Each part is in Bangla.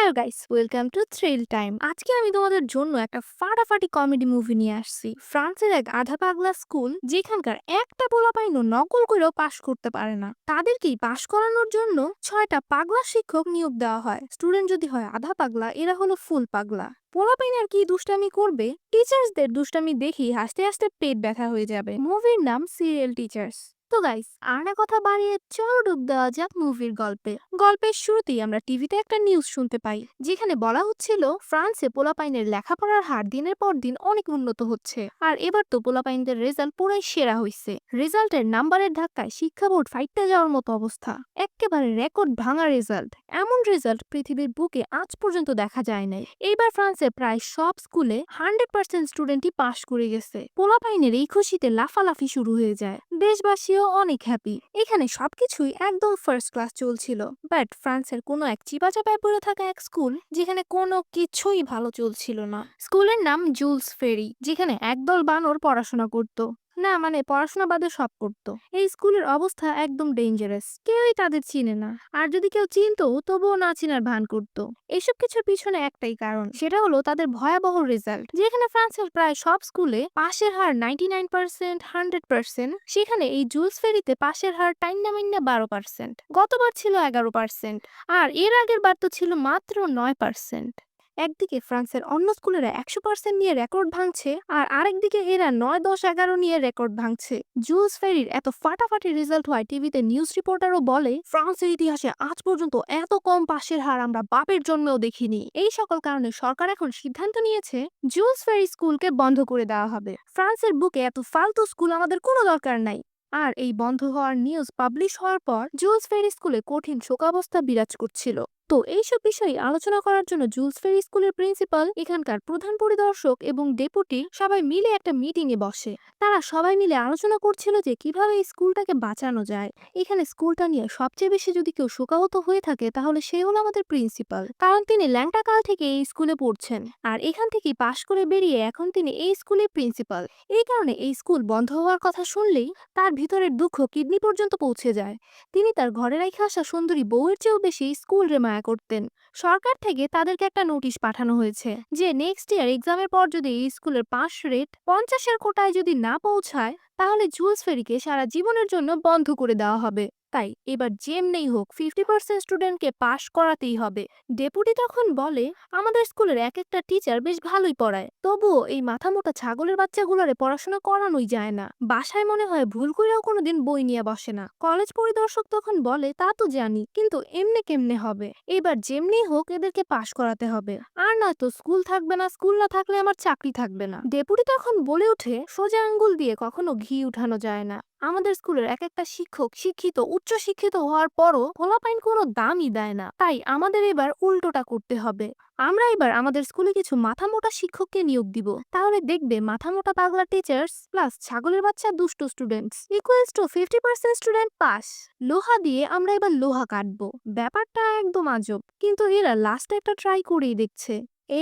Hello guys, welcome to thrill time. আজকে আমি তোমাদের জন্য একটা ফাটাফাটি কমেডি মুভি নিয়ে আসছি। ফ্রান্সের এক আধা পাগলা স্কুল যেখানকার একটা পোলাপাইনও নকল করেও পাশ করতে পারে না, তাদেরকেই পাশ করানোর জন্য 6টা পাগলা শিক্ষক নিয়োগ দেওয়া হয়। স্টুডেন্ট যদি হয় আধা পাগলা, এরা হলো ফুল পাগলা। পোলাপাইন আর কি দুষ্টামি করবে, টিচার্সদের দুষ্টামি দেখি হাসতে হাসতে পেট ব্যথা হয়ে যাবে। মুভির নাম সিরিয়াল টিচার্স। তো গাইস, আর না কথা বাড়িয়ে চলো ডুব দেওয়া যাক মুভির গল্পে। গল্পের শুরুতেই আমরা টিভিতে একটা নিউজ শুনতে পাই, যেখানে বলা হচ্ছিল ফ্রান্সে পোলাপাইনের লেখাপড়ার হার দিনের পর দিন অনেক উন্নত হচ্ছে, আর এবার তো পোলাপাইনদের রেজাল্ট পুরাই সেরা হইছে। রেজাল্টের নাম্বারের ধাক্কায় শিক্ষা বোর্ড ফাইটতে যাওয়ার মতো অবস্থা, একেবারে রেকর্ড ভাঙা রেজাল্ট। এমন রেজাল্ট পৃথিবীর বুকে আজ পর্যন্ত দেখা যায় নাই। এইবার ফ্রান্সে প্রায় সব স্কুলে 100% স্টুডেন্টই পাশ করে গেছে। পোলাপাইনের এই খুশিতে লাফালাফি শুরু হয়ে যায়, দেশবাসীও অনেক হ্যাপি। এখানে সবকিছুই একদম ফার্স্ট ক্লাস চলছিল, বাট ফ্রান্সের কোনো এক চিপাচাপায় পড়ে থাকা এক স্কুল যেখানে কোনো কিছুই ভালো চলছিল না। স্কুলের নাম জুলস ফেরি, যেখানে একদল বানর পড়াশোনা করত। না মানে পড়াশোনা বাদে সব করত। এই স্কুলের অবস্থা একদম ডেঞ্জারাস, কেউই তাদের চিনে না, আর যদি কেউ চিনতো তবুও না চিনার ভান করত। এসব কিছুর পিছনে একটাই কারণ, সেটা হলো তাদের ভয়াবহ রেজাল্ট। যেখানে ফ্রান্সের প্রায় সব স্কুলে পাশের হার 99%, 100%, সেখানে এই জুলস ফেরিতে পাশের হার টাইন্না মাইন্না 12%। গতবার ছিল 11%, আর এর আগের বার তো ছিল মাত্র 9%। একদিকে ফ্রান্সের অন্য স্কুলেরা 100% নিয়ে রেকর্ড ভাঙছে, আর আরেকদিকে এরা 9, 10, 11 নিয়ে রেকর্ড ভাঙছে। জুলস ফেরির এত ফাটাফাটি রেজাল্ট হয় টিভিতে নিউজ রিপোর্টারও বলে ফ্রান্সের ইতিহাসে আজ পর্যন্ত এত কম পাশের হার আমরা বাপের জন্মেও দেখিনি। এই সকল কারণে সরকার এখন সিদ্ধান্ত নিয়েছে জুলস ফেরি স্কুলকে বন্ধ করে দেওয়া হবে। ফ্রান্সের বুকে এত ফালতু স্কুল আমাদের কোনো দরকার নাই। আর এই বন্ধ হওয়ার নিউজ পাবলিশ হওয়ার পর জুলস ফেরি স্কুলে কঠিন শোকাবস্থা বিরাজ করছিল। তো এইসব বিষয়ে আলোচনা করার জন্য জুলস ফেরি স্কুলের প্রিন্সিপাল, এখানকার প্রধান পরিদর্শক এবং ডেপুটি সবাই মিলে একটা মিটিং এ বসে। তারা সবাই মিলে আলোচনা করছিল যে কিভাবে এই স্কুলটাকে বাঁচানো যায়। এখানে স্কুলটা নিয়ে সবচেয়ে বেশি যদি কেউ শোকাহত হয়ে থাকে তাহলে সে হলো আমাদের প্রিন্সিপাল, কারণ তিনি ল্যাংটা কাল থেকে এই স্কুলে পড়ছেন, আর এখান থেকেই পাশ করে বেরিয়ে এখন তিনি এই স্কুলের প্রিন্সিপাল। এই কারণে এই স্কুল বন্ধ হওয়ার কথা শুনলেই তার ভিতরের দুঃখ কিডনি পর্যন্ত পৌঁছে যায়। তিনি তার ঘরে রেখে আসা সুন্দরী বউয়ের চেয়েও বেশি স্কুল রে মায়া করতেন। সরকার থেকে তাদেরকে একটা নোটিশ পাঠানো হয়েছে যে নেক্সট ইয়ার এক্সামের পর যদি এই স্কুলের পাস রেট 50-এর কোটায় যদি না পৌঁছায় তাহলে জুলস ফেরিকে সারা জীবনের জন্য বন্ধ করে দেওয়া হবে। তাই এবার যেমনেই হোক 50% স্টুডেন্টকে পাশ করাতেই হবে। ডেপুটি তখন বলে, আমাদের স্কুলের এক একটা টিচার বেশ ভালোই পড়ায়, তবুও এই মাথা মোটা ছাগলের বাচ্চাগুলোরে পড়াশোনা করানোই যায় না। বাসায় মনে হয় ভুল করেও কোনোদিন বই নিয়ে বসে না। কলেজ পরিদর্শক তখন বলে, তা তো জানি, কিন্তু এমনে কেমনে হবে, এবার যেমনি হোক এদেরকে পাশ করাতে হবে, আর নয়তো স্কুল থাকবে না, স্কুল না থাকলে আমার চাকরি থাকবে না। ডেপুটি তখন বলে ওঠে, সোজা আঙ্গুল দিয়ে কখনো ঘি উঠানো যায় না। আমাদের স্কুলের এক একটা শিক্ষক শিক্ষিত, উচ্চ শিক্ষিত হওয়ার পরও পোলাপাইন কোনো দামই দেয় না। তাই আমাদের এবার উল্টোটা করতে হবে। আমরা এবার আমাদের স্কুলে কিছু মাথা মোটা শিক্ষককে নিয়োগ দিব, তাহলে দেখবে মাথা মোটা পাগলা টিচার্স প্লাস ছাগলের বাচ্চা দুষ্ট students equals to 50% student pass. লোহা দিয়ে আমরা এবার লোহা কাটবো। ব্যাপারটা একদম আজব, কিন্তু এরা লাস্টে একটা ট্রাই করেই দেখছে।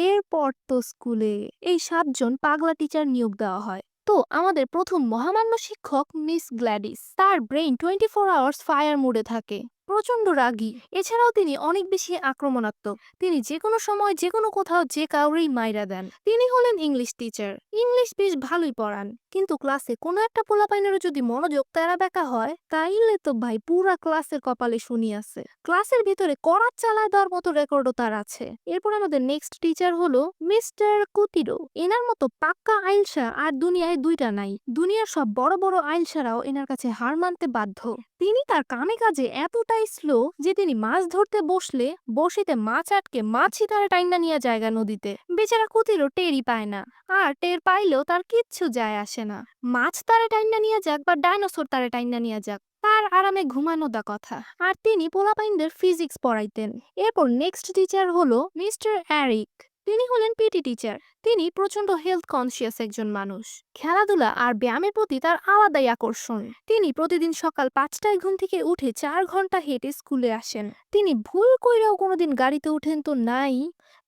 এরপর তো স্কুলে এই 7জন পাগলা টিচার নিয়োগ দেওয়া হয়। তো আমাদের প্রথম মহামান্য শিক্ষক মিস গ্ল্যাডিস, তার ব্রেইন 24 আওয়ার্স ফায়ার মোডে থাকে, প্রচন্ড রাগী। এছাড়াও তিনি অনেক বেশি আক্রমণাত্মক। তিনি যে কোনো সময় যে কোনো কোথাও যে কাউরেই মাইরা দেন। তিনি হলেন ইংলিশ টিচার, ইংলিশ বেশ ভালোই পড়ান, কিন্তু ক্লাসে কোনো একটা পোলাপাইনেরও যদি মনোযোগ তেরা বেকা হয় তাইলে তো ভাই পুরা ক্লাসের কপালে শুনি আছে। ক্লাসের ভিতরে করাত চালায় দেওয়ার মতো রেকর্ডও তার আছে। এরপর আমাদের নেক্সট টিচার হলো মিস্টার কুতিরো। এনার মতো পাক্কা আইলসা আর দুনিয়ায় দুইটা নাই। দুনিয়ার সব বড় বড় আইলসারাও এনার কাছে হার মানতে বাধ্য। তিনি তার কামে কাজে এতটাই স্লো যে তিনি মাছ ধরতে বসলে বড়শিতে মাছ আটকে মাছই তার টাইনা নিয়ে জায়গা নদীতে। বেচারা কুতিরও টেরই পায় না, আর টের পাইলেও তার কিচ্ছু যায় আসে না। মাছ তারে টাইনা নিয়ে যাক বা ডাইনোসর তারে টাইনা নিয়ে যাক, তার আরামে ঘুমানো দা কথা। আর তিনি পোলাপাইনদের ফিজিক্স পড়াইতেন। এরপর নেক্সট টিচার হলো মিস্টার অ্যারিক। তিনি হলেন পিটি টিচার। তিনি প্রচন্ড হেলথ কনসিয়াস একজন মানুষ। খেলাধুলা আর ব্যায়ামের প্রতি তার আলাদাই আকর্ষণ। তিনি প্রতিদিন সকাল 5টায় ঘুম থেকে উঠে 4 ঘন্টা হেঁটে স্কুলে আসেন। তিনি ভুল কইরাও কোনোদিন গাড়িতে উঠেন তো নাই,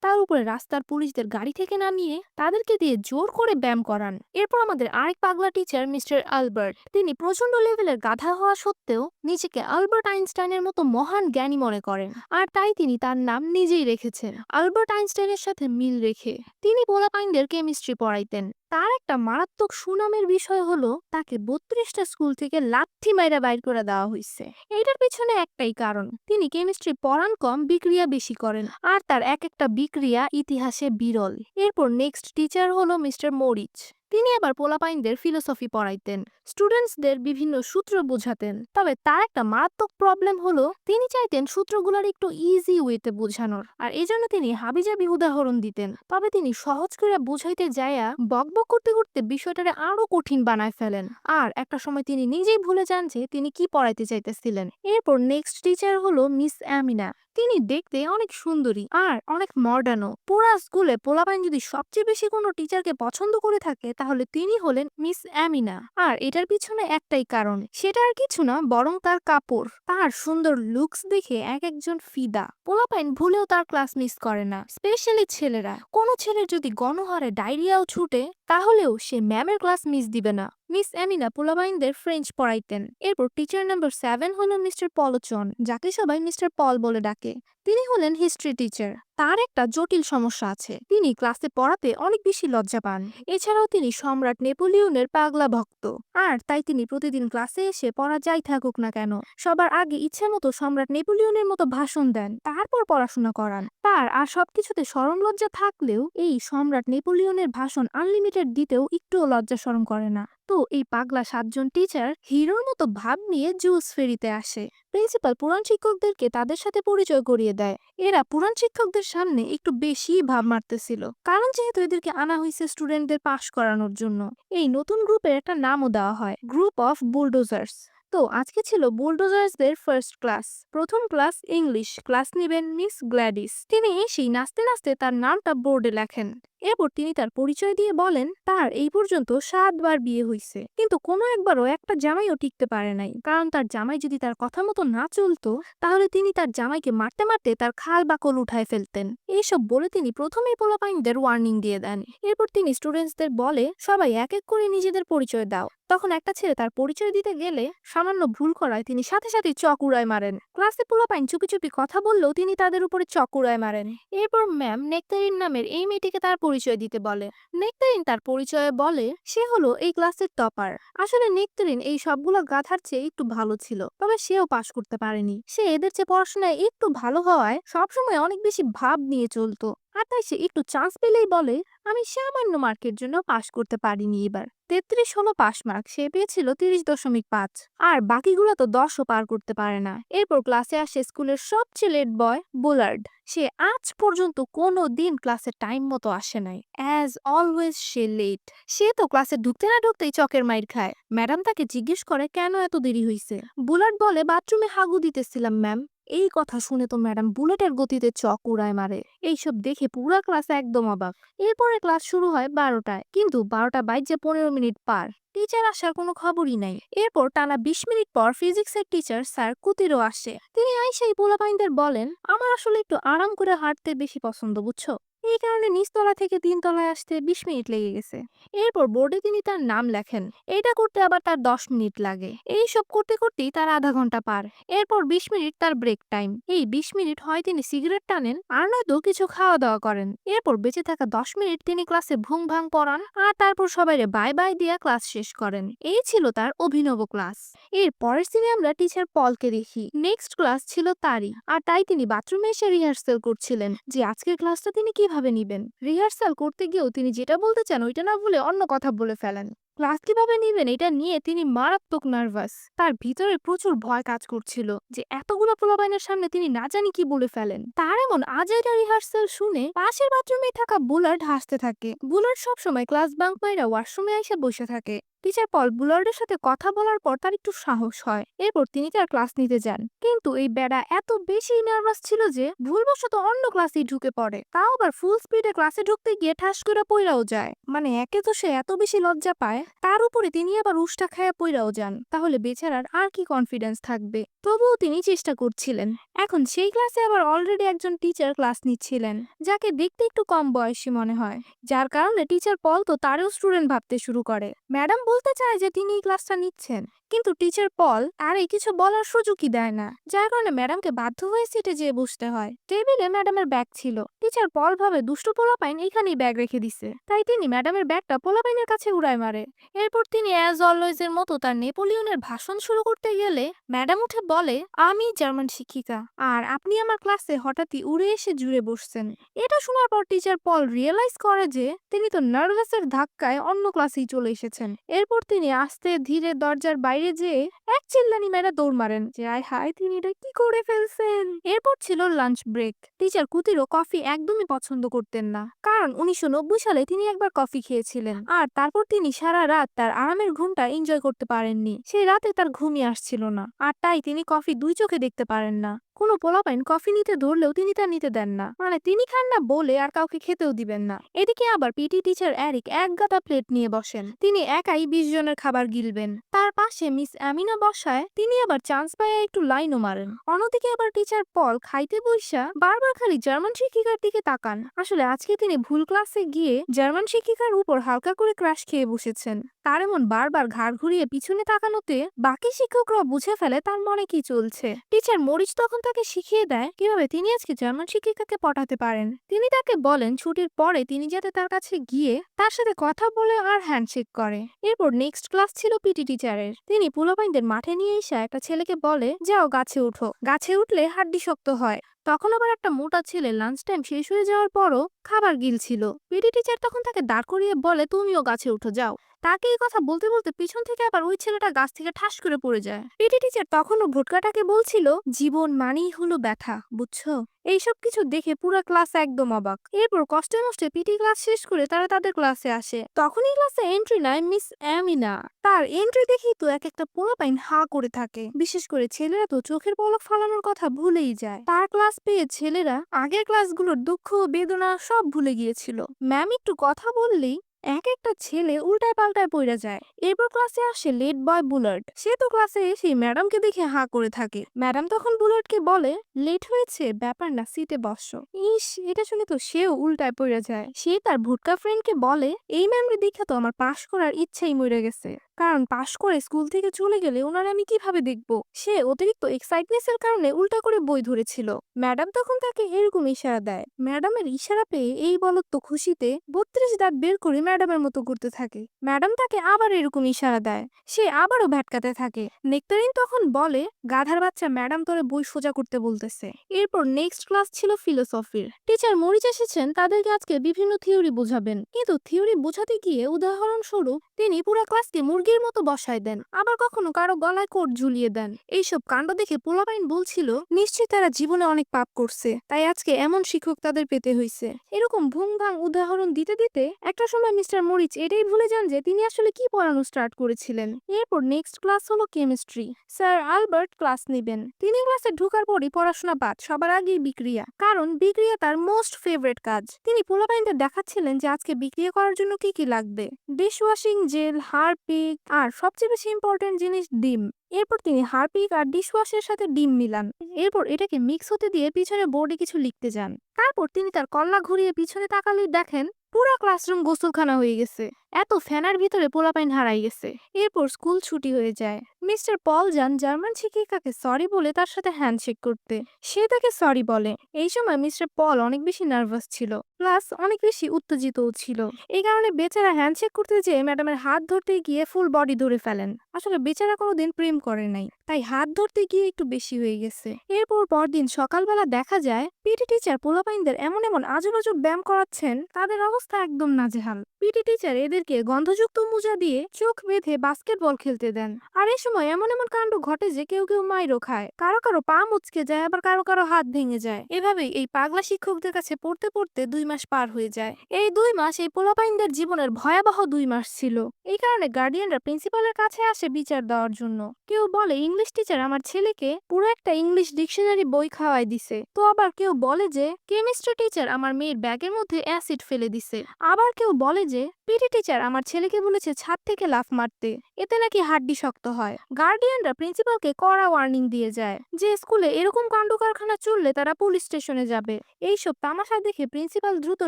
তার উপরে রাস্তার পুলিশদের গাড়ি থেকে নামিয়ে তাদেরকে দিয়ে জোর করে ব্যায়াম করান। এরপর আমাদের আরেক পাগলা টিচার মিস্টার আলবার্ট, তিনি প্রচন্ড লেভেলের গাধা হওয়া সত্ত্বেও নিজেকে আলবার্ট আইনস্টাইনের মতো মহান জ্ঞানী মনে করেন, আর তাই তিনি তার নাম নিজেই রেখেছেন আলবার্ট আইনস্টাইনের সাথে মিল রেখে। তিনি পোলাপাইনদের কেমিস্ট্রি পড়াইতেন। তার একটা মারাত্মক সুনামের বিষয় হলো তাকে 32টা স্কুল থেকে লাথি মাইরা বাইর করে দেওয়া হয়েছে। এটার পিছনে একটাই কারণ, তিনি কেমিস্ট্রি পড়ান কম, বিক্রিয়া বেশি করেন, আর তার এক একটা বিক্রিয়া ইতিহাসে বিরল। এরপর নেক্সট টিচার হলো মিস্টার মরিচ। তিনি আবার পোলাপাইনদের ফিলোসফি পড়াইতেন, স্টুডেন্টসদের বিভিন্ন সূত্র বোঝাতেন। তবে তার একটা মারাত্মক প্রবলেম হলো তিনি চাইতেন সূত্রগুলোর একটু ইজি ওয়েতে বোঝানোর, আর এজন্য তিনি হাবিজাবি উদাহরণ দিতেন। তবে তিনি সহজ করে বুঝাইতে যায়া বকবক করতে করতে বিষয়টারে আরো কঠিন বানায় ফেলেন, আর একটা সময় তিনি নিজেই ভুলে যান যে তিনি কি পড়াইতে চাইতেছিলেন। এরপর নেক্সট টিচার হলো মিস অ্যামিনা। তিনি দেখতে অনেক সুন্দরী আর অনেক মডার্নও। পুরা স্কুলে পোলাপাইন যদি সবচেয়ে বেশি কোনো টিচারকে পছন্দ করে থাকে তাহলে তিনি হলেন মিস অ্যামিনা। আর এটার পিছনে একটাই কারণ, সেটা আর কিছু না বরং তার কাপড়। তার সুন্দর লুকস দেখে এক একজন ফিদা। পোলাপাইন ভুলেও তার ক্লাস মিস করে না, স্পেশালি ছেলেরা। কোনো ছেলের যদি গণহারে ডায়রিয়াও ছুটে তাহলেও সে ম্যামের ক্লাস মিস দিবে না। মিস অ্যামিনা পোলাপাইনদের ফ্রেঞ্চ পড়াইতেন। এরপর টিচার নাম্বার 7 হলো মিস্টার পলচন, যাকে সবাই মিস্টার পল বলে ডাকে। তিনি হলেন হিস্ট্রি টিচার। তার একটা জটিল সমস্যা আছে, তিনি ক্লাসে পড়াতে অনেক বেশি লজ্জা পান। এছাড়াও তিনি সম্রাট নেপোলিয়নের পাগলা ভক্ত, আর তাই তিনি প্রতিদিন ক্লাসে এসে পড়া যাই থাকুক না কেন সবার আগে ইচ্ছে মতো সম্রাট নেপোলিয়নের মতো ভাষণ দেন, তারপর পড়াশোনা করান। তার আর সবকিছুতে শরম লজ্জা থাকলেও এই সম্রাট নেপোলিয়নের ভাষণ আনলিমিটেড দিতেও একটুও লজ্জা শরম করে না। তো এই পাগলা 7জন টিচার হিরোর মতো ভাব নিয়ে জুস ফেরিতে আসে। প্রিন্সিপাল পুরান শিক্ষকদেরকে তাদের সাথে পরিচয় করিয়ে দেয়। এরা পুরান শিক্ষকদের সামনে একটু বেশি ভাব মারতেছিল, কারণ যেহেতু এদেরকে আনা হয়েছে স্টুডেন্টদের পাশ করানোর জন্য। এই নতুন গ্রুপের একটা নামও দেওয়া হয়, গ্রুপ অফ বুলডোজার্স। তো আজকে ছিল বুলডোজার্সদের ফার্স্ট ক্লাস। প্রথম ক্লাস ইংলিশ, ক্লাস নেবেন মিস গ্ল্যাডিস। তিনি এসেই নাচতে নাচতে তার নামটা বোর্ডে লেখেন। এরপর তিনি তার পরিচয় দিয়ে বলেন তার এই পর্যন্ত 7বার বিয়ে হয়েছে, কিন্তু কোনো একবারও একটা জামাইও টিকতে পারে নাই, কারণ তার জামাই যদি তার কথা মতো না চলতো তাহলে তিনি তার জামাইকে মারতে মারতে তার খাল বাকল উঠায় ফেলতেন। এইসব বলে তিনি প্রথমেই পোলাপাইনদের ওয়ার্নিং দিয়ে দেন। এরপর তিনি স্টুডেন্টসদের বলে সবাই এক এক করে নিজেদের পরিচয় দাও। তখন একটা ছেলে তার পরিচয় দিতে গেলে সামান্য ভুল করায় তিনি সাথে সাথে চক উড়ায় মারেন। ক্লাসে পোলাপাইন চুপি চুপি কথা বললেও তিনি তাদের উপরে চক উড়ায় মারেন। এরপর ম্যাম নেক্তারিন নামের এই মেয়েটিকে তার পরিচয় দিতে বলে। নেক্তারিন তার পরিচয়ে বলে সে হলো এই ক্লাসের টপার। আসলে নেক্তারিন এই সবগুলো গাধার চেয়ে একটু ভালো ছিল, তবে সেও পাশ করতে পারেনি। সে এদের চেয়ে পড়াশোনায় একটু ভালো হওয়ায় সবসময় অনেক বেশি ভাব নিয়ে চলতো, আর তাই সে একটু চান্স পেলেই বলে আমি সামান্য মার্কের জন্য পাশ করতে পারিনি। এবার 33 হলো পাশ মার্ক, সে পেয়েছিল 30.5, আর বাকিগুলো তো 10ও পার করতে পারে না। এরপর ক্লাসে আসে স্কুলের সবচেয়ে লেট বয় বুলার্ড। সে আজ পর্যন্ত কোনো দিন ক্লাসে টাইম মতো আসে নাই। অ্যাজ অলওয়েজ সে লেট। সে তো ক্লাসে ঢুকতে না ঢুকতেই চকের মাইর খায়। ম্যাডাম তাকে জিজ্ঞেস করে কেন এত দেরি হয়েছে। বুলার্ড বলে বাথরুমে হাগু দিতেছিলাম ম্যাম। এই কথা শুনে তো ম্যাডাম বুলেটের গতিতে চক উড়ায় মারে। এইসব দেখে পুরা ক্লাস একদম অবাক। এরপরে ক্লাস শুরু হয় 12টায়, কিন্তু 12টা বাইজে 15 মিনিট পার। টিচার আসার কোনো খবরই নাই। এরপর টানা 20 মিনিট পর ফিজিক্সের টিচার স্যার কুতিরও আসে। তিনি আইসাই পোলাপাইনদের বলেন আমার আসলে একটু আরাম করে হাঁটতে বেশি পছন্দ, বুঝছো, এই কারণে নিচতলা থেকে 3 তলায় আসতে 20 মিনিট লেগে গেছে। এরপর বোর্ডে তিনি তার নাম লেখেন। এটা করতে আবার তার 10 মিনিট লাগে। এই সব করতে করতেই তার আধা ঘন্টা পার। এরপর 20 মিনিট তার ব্রেক টাইম। এই 20 মিনিট হয় তিনি সিগারেট টানেন, আর নয়তো কিছু খাওয়া দাওয়া করেন। এরপর বেঁচে থাকা 10 মিনিট তিনি ক্লাসে ভুং ভাং পড়ান, আর তারপর সবাইরে বাই বাই দিয়া ক্লাস শেষ করেন। এই ছিল তার অভিনব ক্লাস। এর পরের দিনে আমরা টিচার পলকে দেখি। নেক্সট ক্লাস ছিল তারই, আর তাই তিনি বাথরুমে এসে রিহার্সাল করছিলেন যে আজকের ক্লাসটা তিনি কিভাবে নিবেন। রিহার্সাল করতে গিয়েও তিনি যেটা বলতে চান ওইটা না বলে অন্য কথা বলে ফেলেন। ক্লাস কিভাবে নিবেন এটা নিয়ে তিনি মারাত্মক নার্ভাস। তার ভিতরে প্রচুর ভয় কাজ করছিল যে এতগুলো পোলাপাইনের সামনে তিনি না জানি কি বলে ফেলেন। তার এমন আজাইরা রিহার্সাল শুনে পাশের বাথরুমে থাকা বুলার্ড হাসতে থাকে। বুলার্ড সবসময় ক্লাস বাঙ্ক মাইরা ওয়াশরুমে এসে বসে থাকে। টিচার পল বুলার্ডের সাথে কথা বলার পর তার একটু সাহস হয়। এরপর তিনি তার ক্লাস নিতে যান, কিন্তু এই বেড়া এত বেশি নার্ভাস ছিল যে ভুলবশত অন্য ক্লাসেই ঢুকে পড়ে। তাও আবার ফুল স্পিডে ক্লাসে ঢুকতে গিয়ে ঠাস করে পইড়াও যায়। মানে একে তো সে এত বেশি লজ্জা পায়, তার উপরে তিনি আবার উষ্টা খায়া পইড়াও যান। তাহলে বেচারার আর কি কনফিডেন্স থাকবে? তবুও তিনি চেষ্টা করছিলেন। এখন সেই ক্লাসে আবার অলরেডি একজন টিচার ক্লাস নিচ্ছিলেন, যাকে দেখতে একটু কম বয়সী মনে হয়, যার কারণে টিচার পল তো তারও স্টুডেন্ট ভাবতে শুরু করে। ম্যাডাম বলতে চায় যে তিনি এই ক্লাসটা নিচ্ছেন, কিন্তু টিচার পল আর এই কিছু বলার সুযোগই দেয় না, যার কারণে ম্যাডামকে বাধ্য হয়ে সিটে যেয়ে বসতে হয়। টেবিলে ম্যাডামের ব্যাগ ছিল। টিচার পল ভাবে দুষ্টু পোলাপাইন এখানেই ব্যাগ রেখে দিছে, তাই তিনি ম্যাডামের ব্যাগটা পোলাপাইনের কাছে উড়ায় মারে। এরপর তিনি অ্যাজ অলওয়েজ এর মতো তার নেপোলিয়নের ভাষণ শুরু করতে গেলে ম্যাডাম উঠে বলে, আমি জার্মান শিক্ষিকা, আর আপনি আমার ক্লাসে হঠাৎই উড়ে এসে জুড়ে বসছেন। এটা শোনার পর টিচার পল রিয়েলাইজ করে যে তিনি তো নার্ভাসের ধাক্কায় অন্য ক্লাসেই চলে এসেছেন। এরপর তিনি আস্তে ধীরে দরজার বাইরে যেয়ে এক চিল্লানি মেরে দৌড় মারেন যে আয় হায়, তিনি এটা কি করে ফেলছেন। এরপর ছিল লাঞ্চ ব্রেক। টিচার কুতিরো কফি একদমই পছন্দ করতেন না, কারণ 1990 সালে তিনি একবার কফি খেয়েছিলেন, আর তারপর তিনি সারা রাত তার আরামের ঘুমটা এনজয় করতে পারেননি। সেই রাতে তার ঘুমই আসছিল না, আর তাই তিনি কফি দুই চোখে দেখতে পারেন না। কোনো পোলাপাইন কফি নিতে ধরলেও তিনি তা নিতে দেন না, মানে তিনি খান না বলে আর কাউকে খেতেও দিবেন না। এদিকে আবার পিটি টিচার এরিক এক গাদা প্লেট নিয়ে বসেন, তিনি একাই 20 জনের খাবার গিলবেন। তার পাশে মিস অ্যামিনা বসায়, তিনি আবার চান্স পায় একটু লাইনও মারেন। অন্যদিকে আবার টিচার পল খাইতে বইসা বারবার খালি জার্মান শিক্ষিকার দিকে তাকান। আসলে আজকে তিনি ভুল ক্লাসে গিয়ে জার্মান শিক্ষিকার উপর হালকা করে ক্রাশ খেয়ে বসেছেন। তার এমন বারবার ঘাড় ঘুরিয়ে পিছনে তাকানোতে বাকি শিক্ষকরা বুঝে ফেলে তার মনে কি চলছে। টিচার মরিচ তখন তাকে শিখিয়ে দেয় কিভাবে তিনি আজকে জার্মান শিক্ষিকাকে পটাতে পারেন। তিনি তাকে বলেন ছুটির পরে তিনি যাতে তার কাছে গিয়ে তার সাথে কথা বলে আর হ্যান্ডশেক করে। এরপর নেক্সট ক্লাস ছিল পিটি টিচারের। তিনি পোলাপাইনদের মাঠে নিয়ে এসে একটা ছেলেকে বলে, যাও গাছে উঠো, গাছে উঠলে হাড্ডি শক্ত হয়। তখন আবার একটা মোটা ছেলে লাঞ্চ টাইম শেষ হয়ে যাওয়ার পরও খাবার গিলছিল। পিটি টিচার তখন তাকে দাঁড় করিয়ে বলে, তুমিও গাছে উঠো, যাও। তাকে এই কথা বলতে বলতে পিছন থেকে আবার ওই ছেলেটা গাছ থেকে ঠাস করে পড়ে যায়। পিটি টিচার তখনও ভুটকাটাকে বলছিল, জীবন মানেই হলো ব্যথা, বুঝছো? এইসব কিছু দেখে পুরো ক্লাস একদম অবাক। এরপর কষ্টে মষ্টে পিটি ক্লাস শেষ করে তারা তাদের ক্লাসে আসে। তখনই ক্লাসে এন্ট্রি নেয় মিস অ্যামিনা। তার এন্ট্রি দেখেই তো এক একটা পোলাপাইন হা করে থাকে, বিশেষ করে ছেলেরা তো চোখের পলক ফালানোর কথা ভুলেই যায়। তার ক্লাস পেয়ে ছেলেরা আগের ক্লাসগুলোর দুঃখ বেদনা সব ভুলে গিয়েছিল। ম্যাম একটু কথা বললেই এক একটা ছেলে উল্টায় পাল্টায় পড়ে যায়। এরপর ক্লাসে আসে লেট বয় বুলার্ড। সে তো ক্লাসে এসে ম্যাডামকে দেখে হা করে থাকে। ম্যাডাম তখন বুলার্ডকে বলে, লেট হয়েছে, ব্যাপার না, সিটে বসো। ইস, এটা শুনে তো সেও উল্টায় পড়ে যায়। সে তার ভুটকা ফ্রেন্ডকে বলে, এই ম্যামকে দেখে তো আমার পাশ করার ইচ্ছাই মরে গেছে, কারণ পাশ করে স্কুল থেকে চলে গেলে ওনার আমি কিভাবে দেখবো। সে অতিরিক্ত এক্সাইটনেসের কারণে উল্টা করে বই ধরেছিল। ম্যাডাম তখন তাকে এরকম ইশারা দেয়। ম্যাডামের ইশারা পেয়ে এই বলত তো খুশিতে 32 দাঁত বের করে ম্যাডামের মতো করতে থাকে। ম্যাডাম তাকে আবার এরকম ইশারা দেয়, সে আবারও ভ্যাটকাতে থাকে। নেক্তারিন তখন বলে, গাধার বাচ্চা, ম্যাডাম তোরে বই সোজা করতে বলতেছে। এরপর নেক্সট ক্লাস ছিল ফিলোসফির। টিচার মরিচ এসেছেন তাদেরকে আজকে বিভিন্ন থিওরি বোঝাবেন, কিন্তু থিওরি বোঝাতে গিয়ে উদাহরণস্বরূপ তিনি পুরো ক্লাসকে মুরগির মতো বসায় দেন, আবার কখনো কারো গলায় কোট ঝুলিয়ে দেন। এইসব কাণ্ড দেখে পোলাপাইন বলছিল, নিশ্চয়ই তারা জীবনে অনেক পাপ করছে, তাই আজকে এমন শিক্ষক তাদের পেতে হয়েছে। এরকম ভুং ভাং উদাহরণ দিতে দিতে একটা সময় মিস্টার মরিচ এটাই ভুলে যান যে তিনি আসলে কি পড়ানো স্টার্ট করেছিলেন। এরপর নেক্সট ক্লাস হলো কেমিস্ট্রি। স্যার আলবার্ট ক্লাস নেবেন। তিনি ক্লাসে ঢোকার পরই পড়াশোনা বাদ, সবার আগেই বিক্রিয়া, কারণ বিক্রিয়া তার মোস্ট ফেভারিট কাজ। তিনি পোলাপাইনদের দেখাচ্ছিলেন যে আজকে বিক্রিয়া করার জন্য কি কি লাগবে, ডিশ ওয়াশিং জেল, হারপিক, আর সবচেয়ে বেশি ইম্পর্টেন্ট জিনিস ডিম। এরপর তিনি হারপিক আর ডিশওয়াশের সাথে ডিম মিলান। এরপর এটাকে মিক্স হতে দিয়ে পিছনে বোর্ডে কিছু লিখতে যান। তারপর তিনি তার কল্লা ঘুরিয়ে পিছনে তাকালেই দেখেন পুরো ক্লাসরুম গোসলখানা হয়ে গেছে। এত ফ্যানার ভিতরে পোলাপাইন হারাই গেছে। এরপর স্কুল ছুটি হয়ে যায়। মিস্টার পল যান জার্মান শিক্ষিকাকে সরি বলে তার সাথে হ্যান্ডশেক করতে। সে তাকে সরি বলে। এই সময় মিস্টার পল অনেক বেশি নার্ভাস ছিল, প্লাস অনেক বেশি উত্তেজিতও ছিল। এই কারণে বেচারা হ্যান্ডশেক করতে যেয়ে ম্যাডামের হাত ধরতে গিয়ে ফুল বডি ধরে ফেলেন। আসলে বেচারা কোনোদিন প্রেম করে নাই, তাই হাত ধরতে গিয়ে একটু বেশি হয়ে গেছে। এরপর পরদিন সকালবেলা দেখা যায় পিটি টিচার পোলাপাইনদের এমন এমন আজব আজব ব্যায়াম করাচ্ছেন, তাদের অবস্থা অবস্থা একদম নাজেহাল। পিটি টিচার এদেরকে গন্ধযুক্ত মোজা দিয়ে চোখ বেঁধে বাস্কেটবল খেলতে দেন। আর এই সময় এমন এমন কাণ্ড ঘটে যে কেউ কেউ মাইরও খায়, কারো কারো পা মুচকে যায়, আবার কারো কারো হাত ভেঙে যায়। এভাবেই এই পাগলা শিক্ষকদের কাছে পড়তে পড়তে 2 মাস পার হয়ে যায়। এই 2 মাস এই পোলাপাইনদের জীবনের ভয়াবহ 2 মাস ছিল। এই কারণে গার্ডিয়ানরা প্রিন্সিপালের কাছে আসে বিচার দেওয়ার জন্য। কেউ বলে ইংলিশ টিচার আমার ছেলেকে পুরো একটা ইংলিশ ডিকশনারি বই খাওয়াই দিছে, তো আবার কেউ বলে যে কেমিস্ট্রি টিচার আমার মেয়ের ব্যাগের মধ্যে অ্যাসিড ফেলে দিছে। আবার কেউ বলে যে পিটি টিচার আমার ছেলেকে বলেছে ছাদ থেকে লাফ মারতে, এতে নাকি হাড্ডি শক্ত হয়। গার্ডিয়ানরা প্রিন্সিপালকে কড়া ওয়ার্নিং দিয়ে যায় যে স্কুলে এরকম কাণ্ড কারখানা চললে তারা পুলিশ স্টেশনে যাবে। এইসব তামাশা দেখে প্রিন্সিপাল দ্রুত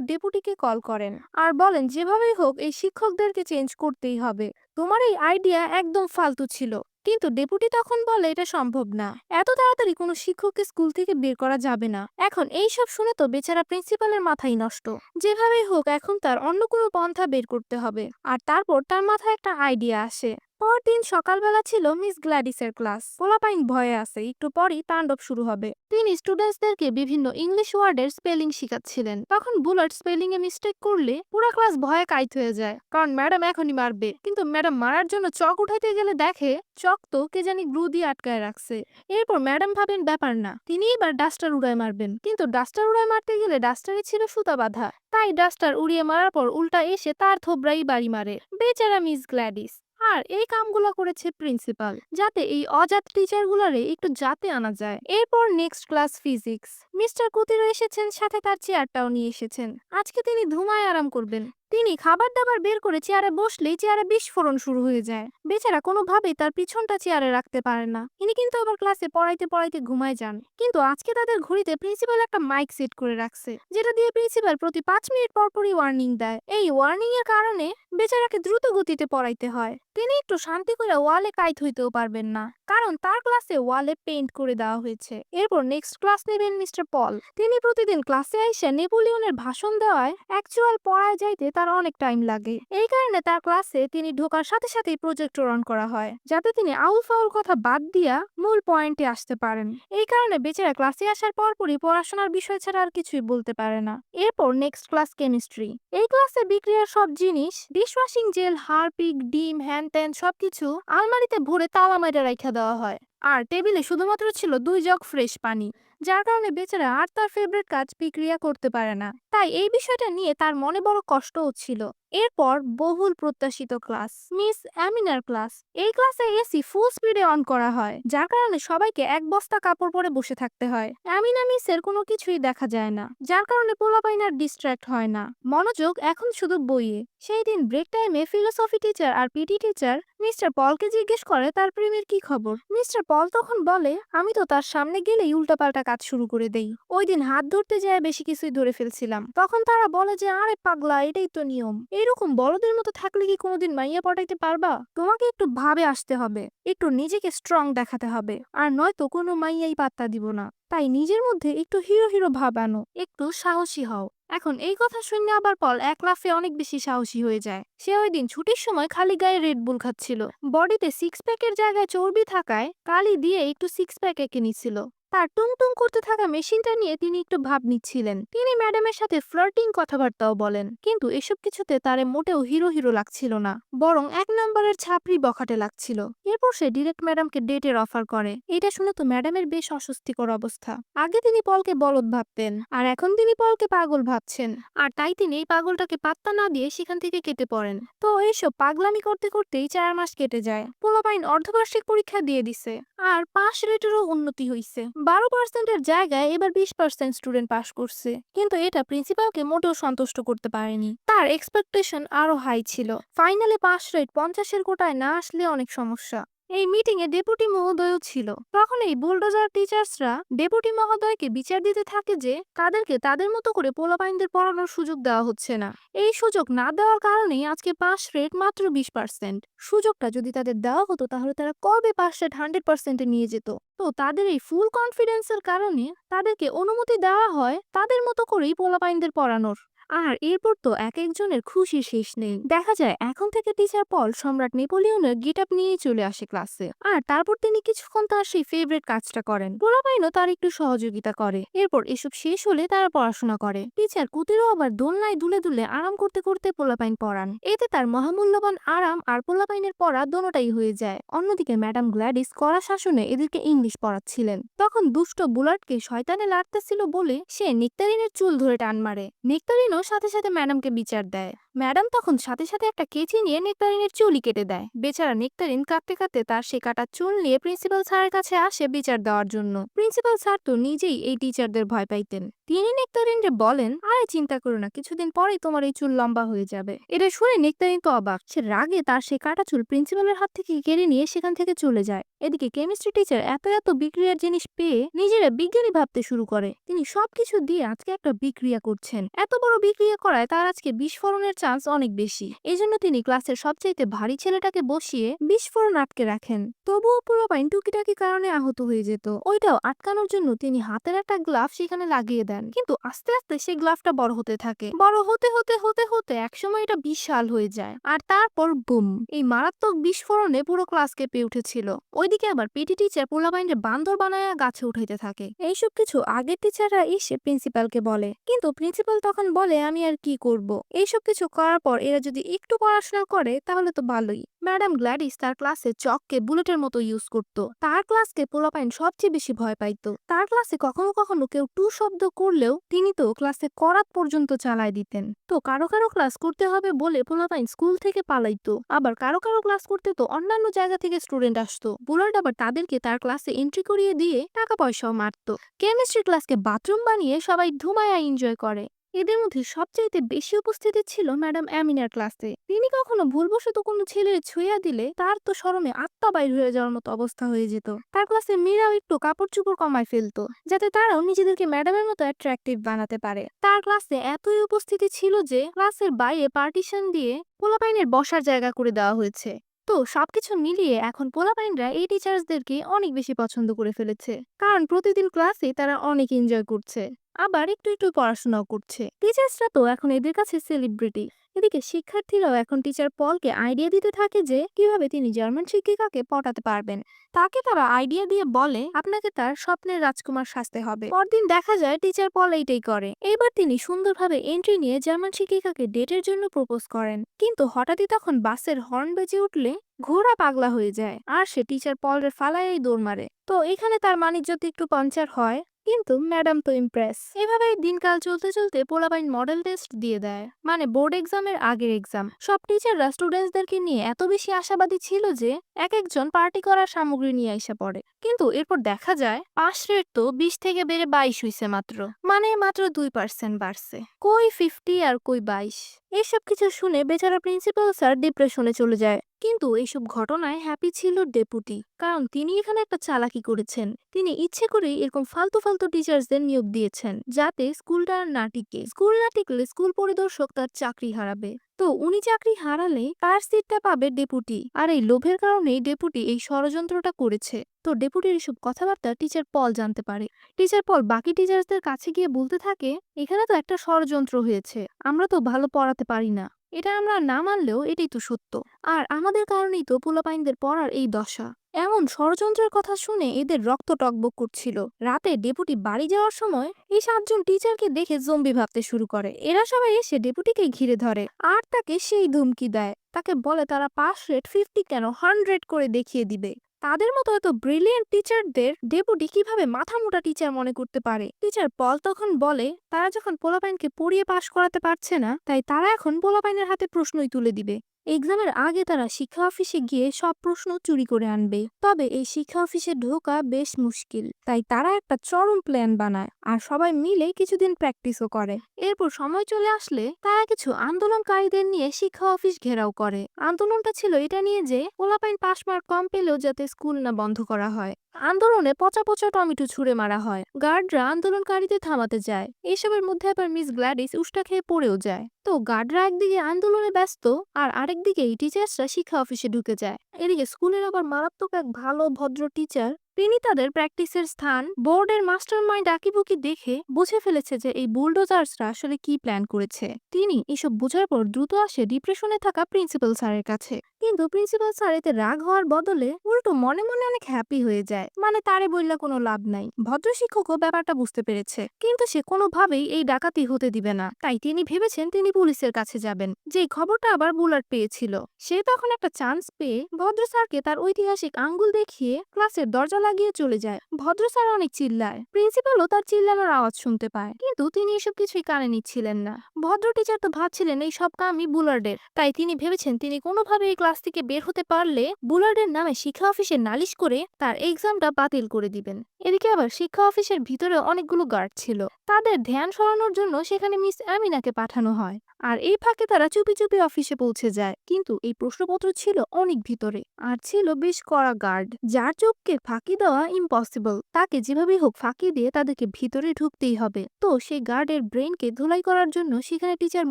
ডেপুটিকে কল করেন আর বলেন যেভাবেই হোক এই শিক্ষকদেরকে চেঞ্জ করতেই হবে, তোমার এই আইডিয়া একদম ফালতু ছিল। কিন্তু ডেপুটি তখন বলে এটা সম্ভব না, এত তাড়াতাড়ি কোনো শিক্ষককে স্কুল থেকে বের করা যাবে না। এখন এই সব শুনে তো বেচারা প্রিন্সিপালের মাথাই নষ্ট। যেভাবেই হোক এখন তার অন্য কোনো পন্থা বের করতে হবে। আর তারপর তার মাথায় একটা আইডিয়া আসে। পরদিন সকালবেলা ছিল মিস গ্ল্যাডিসের ক্লাস। পোলাপাইন ভয়ে আছে, একটু পরই তাণ্ডব শুরু হবে। তিনি স্টুডেন্টসদেরকে বিভিন্ন ইংলিশ ওয়ার্ডের স্পেলিং শিখাচ্ছিলেন। তখন বুলেট স্পেলিং এ মিস্টেক করলে পুরো ক্লাস ভয়ে কাইত হয়ে যায়, কারণ ম্যাডাম এখনই মারবে। কিন্তু ম্যাডাম মারার জন্য চক উঠাইতে গেলে দেখে চক তো কে জানি গ্লু দিয়ে আটকায় রাখছে। এরপর ম্যাডাম ভাবেন ব্যাপার না, তিনি এবার ডাস্টার উড়ায় মারবেন। কিন্তু ডাস্টার উড়ায় মারতে গেলে ডাস্টারে ছিল সুতা বাঁধা, তাই ডাস্টার উড়িয়ে মারার পর উল্টা এসে তার থোবরাই বাড়ি মারে বেচারা মিস গ্ল্যাডিস। আর এই কামগুলো করেছে প্রিন্সিপাল, যাতে এই অজাত টিচার গুলারে একটু জাতে আনা যায়। এরপর নেক্সট ক্লাস ফিজিক্স। মিস্টার কুতিরো এসেছেন, সাথে তার চেয়ারটাও নিয়ে এসেছেন। আজকে তিনি ধুমায় আরাম করবেন। তিনি খাবার দাবার বের করে চেয়ারে বসলেই চেয়ারে বিস্ফোরণ শুরু হয়ে যায়। বেচারা কোনোভাবেই তার পিছনটা চেয়ারে রাখতে পারে না। ইনি কিন্তু আবার ক্লাসে পড়াইতে পড়াইতে ঘুমায় যান। কিন্তু আজকে তাদের ঘড়িতে প্রিন্সিপাল একটা মাইক সেট করে রাখছে, যেটা দিয়ে প্রিন্সিপাল প্রতি 5 মিনিট পর পরই ওয়ার্নিং দেয়। এই ওয়ার্নিং এর কারণে বেচারাকে দ্রুত গতিতে পড়াইতে হয়। তিনি একটু শান্তি করে ওয়ালে কাইট হইতেও পারবেন না, কারণ তার ক্লাসে ওয়ালে পেইন্ট করে দেওয়া হয়েছে। এরপর নেক্সট ক্লাস নেবেন মিস্টার পল। তিনি প্রতিদিন ক্লাসে এসে নেপোলিয়নের ভাষণ দেওয়ায় অ্যাকচুয়াল পড়ায় যাইতে তার অনেক টাইম লাগে। এই কারণে তার ক্লাসে তিনি ঢোকার সাথে সাথেই প্রজেক্টর অন করা হয়, যাতে তিনি আউল ফাউল কথা বাদ দিয়া মূল পয়েন্টে আসতে পারেন। এই কারণে বেচারা ক্লাসে আসার পরপরই পড়াশোনার বিষয় ছাড়া আর কিছুই বলতে পারে না। এরপর নেক্সট ক্লাস কেমিস্ট্রি। এই ক্লাসে বিক্রিয়ার সব জিনিস, ডিশওয়াশিং জেল, হারপিক, ডিম, হ্যান ত্যান সবকিছু আলমারিতে ভরে তালা মাইরা রাইখা দেওয়া হয়। আর টেবিলে শুধুমাত্র ছিল 2 জগ ফ্রেশ পানি, যার কারণে বেচারা আর তার ফেভারিট কাজ বিক্রিয়া করতে পারে না। তাই এই বিষয়টা নিয়ে তার মনে বড় কষ্ট হচ্ছিল। এরপর বহুল প্রত্যাশিত ক্লাস, মিস অ্যামিনার ক্লাস। এই ক্লাসে এসি ফুল স্পিডে অন করা হয়, যার কারণে সবাইকে এক বস্তা কাপড় পরে বসে থাকতে হয়। অ্যামিনা মিসের কোনো কিছুই দেখা যায় না, যার কারণে পোলাপাইন আর ডিস্ট্র্যাক্ট হয় না, মনোযোগ এখন শুধু বইয়ে। সেই দিন ব্রেক টাইমে ফিলোসফি টিচার আর পিটি টিচার মিস্টার পলকে জিজ্ঞেস করে তার প্রেমের কি খবর। মিস্টার পল তখন বলে আমি তো তার সামনে গেলেই উল্টাপাল্টা কাজ শুরু করে দেই, ওই দিন হাত ধরতে যায় বেশি কিছুই ধরে ফেলছিলাম। তখন তারা বলে যে আরে পাগলা, এটাই তো নিয়ম, এরকম বড়দের মতো থাকলে কি কোনোদিন মাইয়া পটাইতে পারবা? তোমাকে একটু ভাবে আসতে হবে, একটু নিজেকে স্ট্রং দেখাতে হবে, আর নয়তো কোনো মাইয়াই পাত্তা দিব না। তাই নিজের মধ্যে একটু হিরো হিরো ভাব আনো, একটু সাহসী হও। এখন এই কথা শুনে আবার পল এক লাফে অনেক বেশি সাহসী হয়ে যায়। সে ওই দিন ছুটির সময় খালি গায়ে রেড বুল খাচ্ছিল। বডিতে সিক্স প্যাকের জায়গায় চর্বি থাকায় কালি দিয়ে একটু সিক্স প্যাক এঁকে নিচ্ছিল। তার টুং করতে থাকা মেশিনটা নিয়ে তিনি একটু ভাব নিচ্ছিলেন। তিনি ম্যাডামের সাথে ফ্লার্টিং কথাবার্তাও বলেন, কিন্তু এসব কিছুতে তারে মোটেও হিরো হিরো লাগছিল না, বরং 1 নম্বরের ছাপরি বখাটে লাগছিল। এরপর সে ডিরেক্ট ম্যাডামকে ডেটের অফার করে। এটা শুনে তো ম্যাডামের বেশ অস্বস্তিকর অবস্থা। আগে তিনি পলকে বলদ ভাবতেন, আর এখন তিনি পলকে পাগল ভাবছেন। আর তাই তিনি এই পাগলটাকে পাত্তা না দিয়ে সেখান থেকে কেটে পড়েন। তো এইসব পাগলামি করতে করতেই 4 মাস কেটে যায়। পোলাপাইন অর্ধবার্ষিক পরীক্ষা দিয়ে দিছে, আর পাস রেটেরও উন্নতি হইছে। 12%-এর জায়গায় এবার 20% স্টুডেন্ট পাস করছে। কিন্তু এটা প্রিন্সিপালকে মোটেও সন্তুষ্ট করতে পারেনি। তার এক্সপেকটেশন আরো হাই ছিল। ফাইনালে পাস রেট 50-এর কোটায় না আসলে অনেক সমস্যা। এই মিটিং এ ডেপুটি মহোদয়ও ছিল। তখন এই বুলডোজার টিচার্সরা ডেপুটি মহোদয়কে বিচার দিতে থাকে যে তাদেরকে তাদের মতো করে পোলাপাইনদের পড়ানোর সুযোগ দেওয়া হচ্ছে না। এই সুযোগ না দেওয়ার কারণেই আজকে পাস রেট মাত্র 20%। সুযোগটা যদি তাদের দেওয়া হতো তাহলে তারা কবে পাস রেট 100%-এ নিয়ে যেত। তো তাদের এই ফুল কনফিডেন্সের কারণে তাদেরকে অনুমতি দেওয়া হয় তাদের মতো করেই পোলাপাইনদের পড়ানোর। আর এরপর তো এক একজনের খুশির শেষ নেই। দেখা যায় এখন থেকে টিচার পল সম্রাট নেপোলিয়নের গেটআপ নিয়েই চলে আসে ক্লাসে, আর তারপর তিনি কিছুক্ষণ তার সেই ফেভারিট কাজটা করেন। পোলাপাইনও তার একটু সহযোগিতা করে। এরপর এসব শেষ হলে তারা পড়াশোনা করে। টিচার কুতিরও আবার দোলনায় দুলে দুলে আরাম করতে করতে পোলাপাইন পড়ান। এতে তার মহামূল্যবান আরাম আর পোলাপাইনের পড়া দোনোটাই হয়ে যায়। অন্যদিকে ম্যাডাম গ্ল্যাডিস কড়া শাসনে এদেরকে ইংলিশ পড়াচ্ছিলেন। তখন দুষ্ট বুলাটকে শয়তানে লাড়তেছিল বলে সে নেক্তারিনের চুল ধরে টান মারে। নেক্তারিনও সাথে সাথে ম্যাডামকে বিচার দেয়। ম্যাডাম তখন সাথে সাথে একটা কেচি নিয়ে নেক্তারিনের চুলই কেটে দেয়। বেচারা নেক্তারিন কাঁদতে কাঁদতে তার সে কাটা চুল নিয়ে প্রিন্সিপাল স্যারের কাছে আসে বিচার দেওয়ার জন্য। প্রিন্সিপাল স্যার তো নিজেই এই টিচারদের ভয় পাইতেন। তিনি নেক্তারিনকে বলেন, আরে চিন্তা করো না, কিছুদিন পরেই তোমার এই চুল লম্বা হয়ে যাবে। এটা শুনে নেক্তারিন তো অবাক। সে রাগে তার সে কাটা চুল প্রিন্সিপালের হাত থেকে কেড়ে নিয়ে সেখান থেকে চলে যায়। এদিকে কেমিস্ট্রি টিচার এত এত বিক্রিয়ার জিনিস পেয়ে নিজেরা বিজ্ঞানী ভাবতে শুরু করে। তিনি সবকিছু দিয়ে আজকে একটা বিক্রিয়া করছেন। এত বড় বিক্রিয়া করায় তার আজকে বিস্ফোরণের চান্স অনেক বেশি। এজন্য তিনি ক্লাসের সবচাইতে ভারী ছেলেটাকে বসিয়ে বিস্ফোরণ আটকে রাখেন। তবুও পোলাপাইন টুকিটাকি কারণে আহত হয়ে যেত। ওইটাও আটকানোর জন্য তিনি হাতের একটা গ্লাভ সেখানে লাগিয়ে দেন। কিন্তু আস্তে আস্তে সেই গ্লাভটা বড় হতে থাকে। বড় হতে হতে হতে হতে একসময় এটা বিশাল হয়ে যায়। আর তারপর বুম, এই মারাত্মক বিস্ফোরণে পুরো ক্লাস কেঁপে উঠেছিল। ওইদিকে আবার পিটি টিচার পোলাপাইনকে বান্দর বানায়া গাছে উঠাইতে থাকে। এইসব কিছু আগের টিচাররা এসে প্রিন্সিপালকে বলে, কিন্তু প্রিন্সিপাল তখন বলে, আমি আর কি করব। এইসব কিছু করার পর এরা যদি একটু পড়াশোনা করে তাহলে তো ভালোই। ম্যাডাম গ্ল্যাডিস তার ক্লাসে চককে বুলেটের মতো ইউজ করত। তার ক্লাসকে পোলাপাইন সবচেয়ে বেশি ভয় পাইতো। তার ক্লাসে কখনো কখনো কেউ টু শব্দ করলেও তিনি তো ক্লাসে করাত পর্যন্ত চালায় দিতেন। তো কারো কারো ক্লাস করতে হবে বলে পোলাপাইন স্কুল থেকে পালাইতো। আবার কারো কারো ক্লাস করতে তো অন্যান্য জায়গা থেকে স্টুডেন্ট আসতো। বুলাট আবার তাদেরকে তার ক্লাসে এন্ট্রি করিয়ে দিয়ে টাকা পয়সাও মারতো। কেমিস্ট্রি ক্লাসকে বাথরুম বানিয়ে সবাই ধুমায়া এনজয় করে। এদের মধ্যে সবচাইতে বেশি উপস্থিতি ছিল ম্যাডাম অ্যামিনার ক্লাসে। তিনি কখনো ভুলবশত কোনো ছেলের ছুঁয়া দিলে তার তো শরমে আত্মা বাইর হয়ে যাওয়ার মতো অবস্থা হয়ে যেত। তার ক্লাসে মেয়েরাও একটু কাপড় চোপড় কমায় ফেলতো, যাতে তারাও নিজেদেরকে ম্যাডামের মতো অ্যাট্রাকটিভ বানাতে পারে। তার ক্লাসে এতই উপস্থিতি ছিল যে ক্লাসের বাইরে পার্টিশন দিয়ে পোলাপাইনের বসার জায়গা করে দেওয়া হয়েছে। তো সবকিছু মিলিয়ে এখন পোলাপাইনরা এই টিচার্সদেরকে অনেক বেশি পছন্দ করে ফেলেছে, কারণ প্রতিদিন ক্লাসে তারা অনেক এনজয় করছে, আবার একটু একটু পড়াশোনাও করছে। টিচার্সরা তো এখন এদের কাছে সেলিব্রিটি। এদিকে শিক্ষার্থীরাও এখন টিচার পলকে আইডিয়া দিতে থাকে যে কিভাবে তিনি জার্মান শিক্ষিকাকে পটাতে পারবেন। তাকে তারা আইডিয়া দিয়ে বলে, আপনাকে তার স্বপ্নের রাজকুমার সাজতে হবে। পরদিন দেখা যায় টিচার পল এইটাই করে। এবার তিনি সুন্দরভাবে এন্ট্রি নিয়ে জার্মান শিক্ষিকাকে ডেটের জন্য প্রপোজ করেন। কিন্তু হঠাৎই তখন বাসের হর্ন বেজে উঠলে ঘোড়া পাগলা হয়ে যায়, আর সে টিচার পলের ফালায় দৌড় মারে। তো এখানে তার মানিজ্যত একটু পাঞ্চার হয়, কিন্তু ম্যাডাম তো ইমপ্রেস। এভাবে দিনকাল চলতে চলতে পোলাপাইন মডেল টেস্ট দিয়ে দেয়, মানে বোর্ড এক্সামের আগের এক্সাম। সব টিচাররা স্টুডেন্টসদেরকে নিয়ে এত বেশি আশাবাদী ছিল যে এক একজন পার্টি করার সামগ্রী নিয়ে এসে পড়ে। কিন্তু এরপর দেখা যায় পাস রেট তো 20 থেকে বেড়ে 22 হইছে মাত্র, মানে মাত্র 2% বাড়ছে। কই 50 আর কই 22। এসব কিছু শুনে বেচারা প্রিন্সিপাল স্যার ডিপ্রেশনে চলে যায়। কিন্তু এইসব ঘটনায় হ্যাপি ছিল ডেপুটি, কারণ তিনি এখানে একটা চালাকি করেছেন। তিনি ইচ্ছে করেই এরকম ফালতু ফালতু টিচার্সদের নিয়োগ দিয়েছেন, যাতে স্কুলটা না টিকে। স্কুল না টিকলে স্কুল পরিদর্শক তার চাকরি হারাবে। তো উনি চাকরি হারালে তার সিটটা পাবে ডেপুটি, আর এই লোভের কারণেই ডেপুটি এই ষড়যন্ত্রটা করেছে। তো ডেপুটির এসব কথাবার্তা টিচার পল জানতে পারে। টিচার পল বাকি টিচার্সদের কাছে গিয়ে বলতে থাকে, এখানে তো একটা ষড়যন্ত্র হয়েছে, আমরা তো ভালো পড়াতে পারি না। এটা আমরা না মানলেও এটাই তো সত্য, আর আমাদের কারণেই তো পোলাপাইনদের পড়ার এই দশা। এমন ষড়যন্ত্রের কথা শুনে এদের রক্ত টকবক করছিল। রাতে ডেপুটি বাড়ি যাওয়ার সময় এই 7 জন টিচারকে দেখে জম্বি ভাবতে শুরু করে। এরা সবাই এসে ডেপুটিকে ঘিরে ধরে আর তাকে সেই ধমকি দেয়। তাকে বলে তারা পাস রেট 50 কেন 100 করে দেখিয়ে দিবে। তাদের মতো এত ব্রিলিয়েন্ট টিচারদের ডেপুটি কিভাবে মাথা মোটা টিচার মনে করতে পারে। টিচার পল তখন বলে, তারা যখন পোলাপাইনকে পড়িয়ে পাশ করাতে পারছে না, তাই তারা এখন পোলাপাইনের হাতে প্রশ্নই তুলে দিবে। এক্সামের আগে তারা শিক্ষা অফিসে গিয়ে সব প্রশ্ন চুরি করে আনবে। তবে এই শিক্ষা অফিসে ঢোকা বেশ মুশকিল, তাই তারা একটা চরম প্ল্যান বানায় আর সবাই মিলে কিছুদিন প্র্যাকটিসও করে। এরপর সময় চলে আসলে তারা কিছু আন্দোলনকারীদের নিয়ে শিক্ষা অফিস ঘেরাও করে। আন্দোলনটা ছিল এটা নিয়ে যে পোলাপাইন পাস মার্ক কম পেলেও যাতে স্কুল না বন্ধ করা হয়। আন্দোলনে পচা পচা টমেটো ছুঁড়ে মারা হয়। গার্ডরা আন্দোলনকারীদের থামাতে যায়। এসবের মধ্যে আবার মিস গ্ল্যাডিস উষ্টা খেয়ে পড়েও যায়। তো গার্ডরা একদিকে আন্দোলনে ব্যস্ত, আর আরেকদিকে এই টিচার্সরা শিক্ষা অফিসে ঢুকে যায়। এদিকে স্কুলের আবার মারাত্মক এক ভালো ভদ্র টিচার তিনি তাদের প্র্যাকটিসের স্থান বোর্ডের মাস্টারমাইন্ড আঁকিবুকি দেখে বুঝে ফেলেছে যে এই বুলডোজার্সরা আসলে কি প্ল্যান করেছে। তিনি এসব বোঝার পর দ্রুত আসে ডিপ্রেশনে থাকা প্রিন্সিপাল স্যারের কাছে। কিন্তু প্রিন্সিপাল স্যার এতে রাগ হওয়ার বদলে উল্টো মনে মনে অনেক হ্যাপি হয়ে যায়। মানে তারে বললে কোনো লাভ নাই। ভদ্র শিক্ষকও ব্যাপারটা বুঝতে পেরেছে, কিন্তু সে কোনোভাবেই এই ডাকাতি হতে দিবে না। তাই তিনি ভেবেছেন তিনি পুলিশের কাছে যাবেন, যে খবরটা আবার বুলার পেয়েছিল। সে তখন একটা চান্স পেয়ে ভদ্র স্যারকে তার ঐতিহাসিক আঙ্গুল দেখিয়ে ক্লাসের দরজা লাগিয়ে চলে যায়। ভদ্র স্যার অনেক চিল্লায়, প্রিন্সিপালও তার চিল্লানোর আওয়াজ শুনতে পায়, কিন্তু তিনি এসব কিছুই কানে নিচ্ছিলেন না। ভদ্র টিচার তো ভাবছিলেন এই সব কামই বুলার্ডের। তাই তিনি ভেবেছেন তিনি কোনোভাবে এই ক্লাস থেকে বের হতে পারলে বুলার্ডের নামে শিক্ষা অফিসে নালিশ করে তার এক্সামটা বাতিল করে দিবেন। এদিকে আবার শিক্ষা অফিসের ভিতরে অনেকগুলো গার্ড ছিল, তাদের ধ্যান সরানোর জন্য সেখানে মিস আমিনাকে পাঠানো হয়। আর এই ফাঁকে তারা চুপি চুপি অফিসে পৌঁছে যায়। কিন্তু এই প্রশ্নপত্র ছিল অনেক ভিতরে, আর ছিল বেশ কড়া গার্ড, যার চোখকে ফাঁকি দেওয়া ইম্পসিবল। তাকে যেভাবেই হোক ফাঁকি দিয়ে তাদেরকে ভিতরে ঢুকতেই হবে। তো সেই গার্ডের ব্রেনকে ধুলাই করার জন্য সেখানে টিচার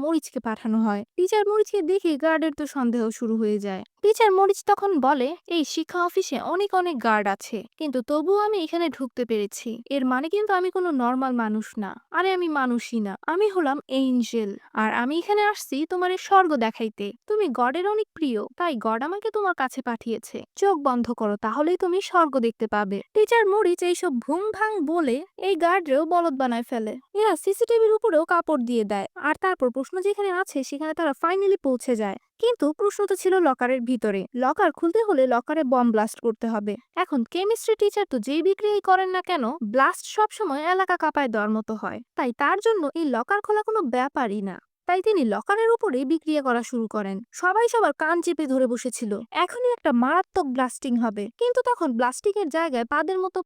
মরিচকে পাঠানো হয়। টিচার মরিচকে দেখে গার্ডের তো সন্দেহ শুরু হয়ে যায়। টিচার মরিচ তখন বলে, এই শিক্ষা অফিসে অনেক অনেক গার্ড আছে, কিন্তু তবুও আমি এখানে ঢুকতে পেরেছি। এর মানে কিন্তু আমি কোনো নর্মাল মানুষ না। আরে আমি মানুষই না, আমি হলাম এঞ্জেল। আর আমি এখানে আসছি তোমার এই স্বর্গ দেখাইতে। তুমি গডের অনেক প্রিয়, তাই গড আমাকে তোমার কাছে পাঠিয়েছে। চোখ বন্ধ করো, তাহলেই তুমি স্বর্গ দেখতে পাবে। টিচার মরিচ এইসব ভুং ভাং বলে এই গার্ডরেও বলদ বানায় ফেলে। এরা সিসিটিভির উপরেও কাপড় দিয়ে দেয়, আর তারপর প্রশ্ন যেখানে আছে সেখানে তারা ফাইনালি পৌঁছে যায়। কিন্তু প্রশ্ন তো ছিল লকারের ভিতরে। লকার খুলতে হলে লকারে বম ব্লাস্ট করতে হবে। এখন কেমিস্ট্রি টিচার তো যেই বিক্রিয়াই করেন না কেন, ব্লাস্ট সবসময় এলাকা কাঁপায় দেওয়ার মতো হয়। তাই তার জন্য এই লকার খোলা কোনো ব্যাপারই না। তাই তিনি লকারের উপরে বিক্রিয়া করা শুরু করেন। সবাই সবার কান চেপে ধরে বসেছিল, এখনই একটা মারাত্মক ব্লাস্টিং হবে। কিন্তু তখন ব্লাস্টিং এর জায়গায় পাদের মতো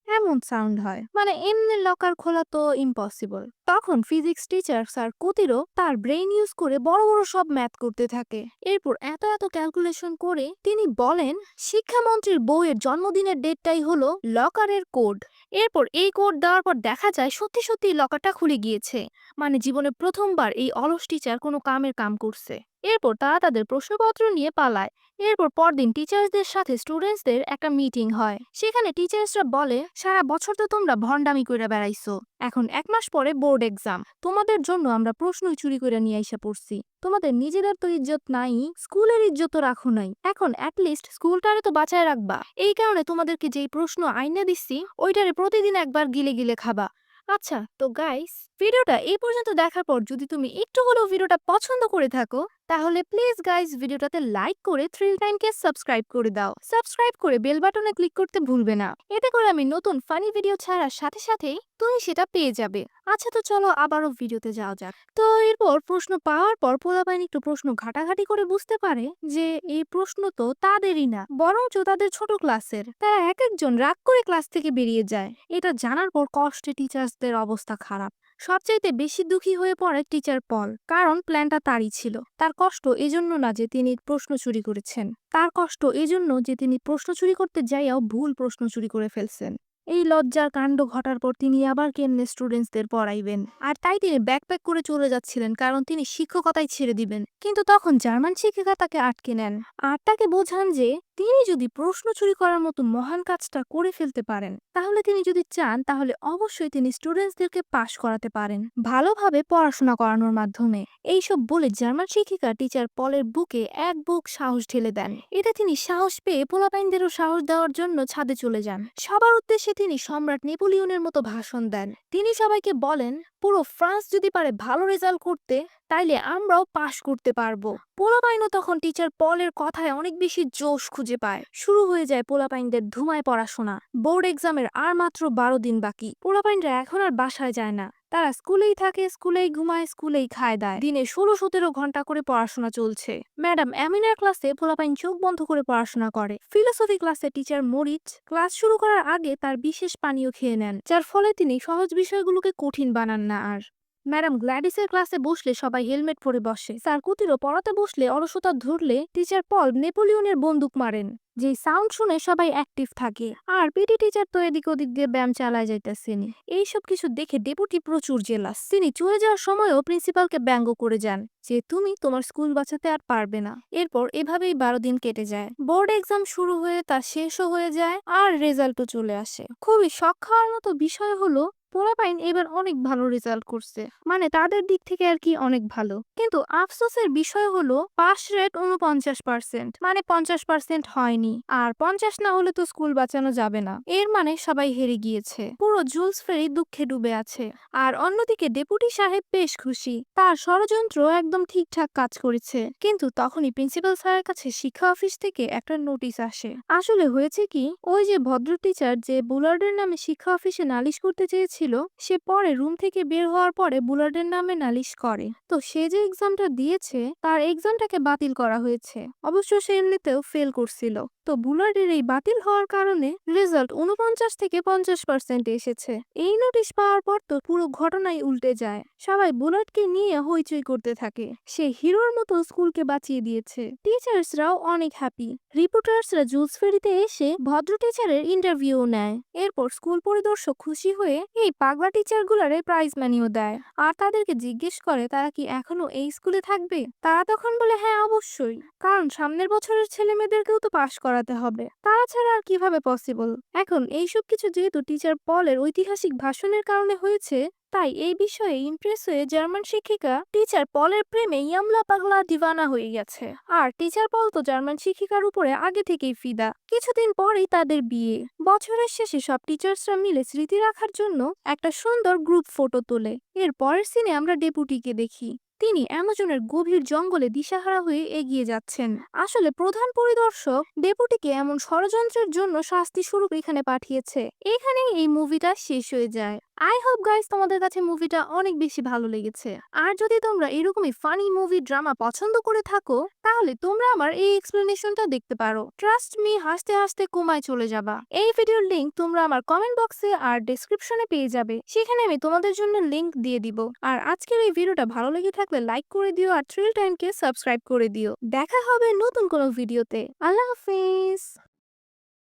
এমন সাউন্ড হয়। মানে এমনি লকার খোলা তো ইম্পসিবল। তখন ফিজিক্স টিচার স্যার কুতিরও তার ব্রেইন ইউজ করে বড় বড় সব ম্যাথ করতে থাকে। এরপর এত এত ক্যালকুলেশন করে তিনি বলেন শিক্ষামন্ত্রীর বউয়ের জন্মদিনের ডেটটাই হলো লকারের কোড। এরপর এই কোড দেওয়ার পর দেখা যায় সত্যি সত্যি লকারটা খুলে গিয়েছে। মানে জীবনে প্রথমবার এই অলস টিচার কোনো কামের কাম করছে। এরপর তারা তাদের প্রশ্নপত্র নিয়ে পালায়। এরপর পরদিন টিচার্সদের সাথে স্টুডেন্টসদের একটা মিটিং হয়। সেখানে টিচার্সরা বলে, সারা বছর তো তোমরা ভণ্ডামি কইরা বেড়াইছো, এখন 1 মাস পরে বোর্ড এক্সাম, তোমাদের জন্য আমরা প্রশ্নই চুরি করে নিয়ে আইসা পড়ছি। তোমাদের নিজেদের তো ইজ্জত নাই, স্কুলের ইজ্জত তো রাখো নাই, এখন অ্যাটলিস্ট স্কুলটারে তো বাঁচায় রাখবা। এই কারণে তোমাদেরকে যেই প্রশ্ন আইনা দিচ্ছি ওইটারে প্রতিদিন একবার গিলে গিলে খাবা। আচ্ছা তো গাইস, ভিডিওটা এই পর্যন্ত দেখার পর যদি তুমি একটু হলেও ভিডিওটা পছন্দ করে থাকো, তাহলে প্লিজ গাইস ভিডিওটাতে লাইক করে থ্রিল টাইমকে সাবস্ক্রাইব করে দাও। সাবস্ক্রাইব করে বেল বাটনে ক্লিক করতে ভুলবে না। এতে করে আমি নতুন ফানি ভিডিও ছাড়ার সাথে সাথেই তুমি সেটা পেয়ে যাবে। আচ্ছা তো চলো আবারও ভিডিওতে যাওয়া যাক। তো এরপর প্রশ্ন পাওয়ার পর পোলাপাইন একটু প্রশ্ন ঘাটাঘাটি করে বুঝতে পারে যে এই প্রশ্ন তো তাদেরই না, বরঞ্চ তাদের ছোট ক্লাসের। তারা এক একজন রাগ করে ক্লাস থেকে বেরিয়ে যায়। এটা জানার পর কষ্টে টিচার্সদের অবস্থা খারাপ। সবচাইতে বেশি দুঃখী হয়ে পড়ে টিচার পল, কারণ প্ল্যানটা তারই ছিল। তার কষ্ট এজন্য না যে তিনি প্রশ্ন চুরি করেছেন, তার কষ্ট এজন্য যে তিনি প্রশ্ন চুরি করতে যাইয়াও ভুল প্রশ্ন চুরি করে ফেলছেন। এই লজ্জার কাণ্ড ঘটার পর তিনি আবার কেমনে স্টুডেন্টসদের পড়াইবেন। আর তাই তিনি ব্যাকপ্যাক করে চলে যাচ্ছিলেন, কারণ তিনি শিক্ষকতাই ছেড়ে দিবেন। কিন্তু তখন জার্মান শিক্ষিকা তাকে আটকে নেন, আর তাকে বোঝান যে তিনি যদি প্রশ্ন চুরি করার মতো মহান কাজটা করে ফেলতে পারেন, তাহলে তিনি যদি চান তাহলে অবশ্যই তিনি স্টুডেন্টসদেরকে পাশ করাতে পারেন, ভালোভাবে পড়াশোনা করানোর মাধ্যমে। এইসব বলে জার্মান শিক্ষিকা টিচার পলের বুকে এক বুক সাহস ঢেলে দেন। এতে তিনি সাহস পেয়ে পোলাপাইনদেরও সাহস দেওয়ার জন্য ছাদে চলে যান। সবার উদ্দেশ্যে তিনি সম্রাট নেপোলিয়নের মতো ভাষণ দেন। তিনি সবাইকে বলেন, পুরো ফ্রান্স যদি পারে ভালো রেজাল্ট করতে, তাইলে আমরাও পাশ করতে পারবো। পোলাপাইনও তখন টিচার পলের কথায় অনেক বেশি জোশ খুঁজে পায়। শুরু হয়ে যায় পোলাপাইনদের ধুমায় পড়াশোনা। বোর্ড এক্সামের আর মাত্র 12 দিন বাকি। পোলাপাইনরা এখন আর বাসায় যায় না, তারা স্কুলেই থাকে, স্কুলেই ঘুমায়, স্কুলেই খায় দায়। দিনে 16-17 ঘন্টা করে পড়াশোনা চলছে। ম্যাডাম অ্যামিনার ক্লাসে পোলাপাইন চোখ বন্ধ করে পড়াশোনা করে। ফিলোসফি ক্লাসে টিচার মরিচ ক্লাস শুরু করার আগে তার বিশেষ পানীয় খেয়ে নেন, যার ফলে তিনি সহজ বিষয়গুলোকে কঠিন বানান না আর। ম্যাডাম গ্ল্যাডিসের ক্লাসে বসলে সবাই হেলমেট পরে বসে, স্যার কুতিরও পড়াতে বসলে অলসতা ধরলে টিচার পল নেপোলিয়নের বন্দুক মারেন। যে সাউন্ড শুনে সবাই অ্যাক্টিভ থাকে, আর পিটি টিচার তো এদিক ওদিক দিয়ে ব্যায়াম চালায় যাইতেছেন। এইসব কিছু দেখে ডেপুটি প্রচুর জেলাস। তিনি চলে যাওয়ার সময়ও প্রিন্সিপালকে ব্যঙ্গ করে যান যে তুমি তোমার স্কুল বাঁচাতে আর পারবে না। এরপর এভাবেই 12 দিন কেটে যায়, বোর্ড এক্সাম শুরু হয়ে তা শেষও হয়ে যায়, আর রেজাল্টও চলে আসে। খুবই শখ খাওয়ার মতো বিষয় হলো পোলাপাইন এবার অনেক ভালো রেজাল্ট করছে, মানে তাদের দিক থেকে আর কি অনেক ভালো। কিন্তু আফসোসের বিষয় হলো পাস রেট 49%, মানে 50% হয়নি। আর 50 না হলে তো স্কুল বাঁচানো যাবে না, এর মানে সবাই হেরে গিয়েছে। পুরো জুলস ফেরি দুঃখে ডুবে আছে। আর অন্যদিকে ডেপুটি সাহেব বেশ খুশি, তার ষড়যন্ত্র একদম ঠিকঠাক কাজ করেছে। কিন্তু তখনই প্রিন্সিপাল স্যারের কাছে শিক্ষা অফিস থেকে একটা নোটিশ আসে। আসলে হয়েছে কি, ওই যে ভদ্র টিচার যে বুলার্ডের নামে শিক্ষা অফিসে নালিশ করতে চেয়েছিল, সে পরে রুম থেকে বের হওয়ার পরে বুলার্ডের নামে নালিশ করে। তো সে যে এক্সামটা দিয়েছে তার এক্সামটাকে বাতিল করা হয়েছে। অবশ্য সে এমনিতেও ফেল করছিল। তো বুলার্ডের এই বাতিল হওয়ার কারণে রেজাল্ট 49 থেকে 50% এসেছে। এই নোটিশ পাওয়ার পর তো পুরো ঘটনাই উল্টে যায়। সবাই বুলার্ডকে নিয়ে হইচই করতে থাকে, সে হিরোর মতো স্কুলকে বাঁচিয়ে দিয়েছে। টিচার্সরাও অনেক হ্যাপি। রিপোর্টার্সরা জুলস ফেরিতে এসে ভদ্র টিচারের ইন্টারভিউ নেয়। এরপর স্কুল পরিদর্শক খুশি হয়ে এই পাগলা টিচারগুলারে প্রাইজ মানিও দেয়, আর তাদেরকে জিজ্ঞেস করে তারা কি এখনো এই স্কুলে থাকবে। তারা তখন বলে হ্যাঁ অবশ্যই, কারণ সামনের বছরের ছেলে মেয়েদেরকেও তো পাশ করাতে হবে, তারা ছাড়া আর কিভাবে পসিবল। এখন এইসব কিছু যেহেতু টিচার পলের ঐতিহাসিক ভাষণের কারণে হয়েছে, তাই এই বিষয়ে ইমপ্রেস হয়ে জার্মান শিক্ষিকা টিচার পলের প্রেমে ইয়ামলা পাগলা দিওয়ানা হয়ে গেছে। আর টিচার পল তো জার্মান শিক্ষিকার উপরে আগে থেকেই ফিদা। কিছুদিন পরেই তাদের বিয়ে। বছরের শেষে সব টিচার্সরা মিলে স্মৃতি রাখার জন্য একটা সুন্দর গ্রুপ ফটো তোলে। এর পরের সিনে আমরা ডেপুটিকে দেখি, তিনি অ্যামাজনের গভীর জঙ্গলে দিশাহারা হয়ে এগিয়ে যাচ্ছেন। আসলে প্রধান পরিদর্শক ডেপুটিকে এমন ষড়যন্ত্রের জন্য শাস্তি স্বরূপ এখানে পাঠিয়েছে। এখানেই এই মুভিটা শেষ হয়ে যায়। আই হোপ গাইস তোমাদের কাছে মুভিটা অনেক বেশি ভালো লেগেছে। আর যদি তোমরা এরকমই ফানি মুভি ড্রামা পছন্দ করে থাকো, তাহলে তোমরা আমার এই এক্সপ্লেনেশনটা দেখতে পারো। ট্রাস্ট মি, হাসতে হাসতে কোমায় চলে যাবা। এই ভিডিওর লিংক তোমরা আমার কমেন্ট বক্সে আর ডেসক্রিপশনে পেয়ে যাবে, সেখানে আমি তোমাদের জন্য লিংক দিয়ে দিব। আর আজকের এই ভিডিওটা ভালো লেগে থাকলে লাইক করে দিও, আর থ্রিল টাইমকে সাবস্ক্রাইব করে দিও। দেখা হবে নতুন কোনো ভিডিওতে। আল্লাহ হাফিজ।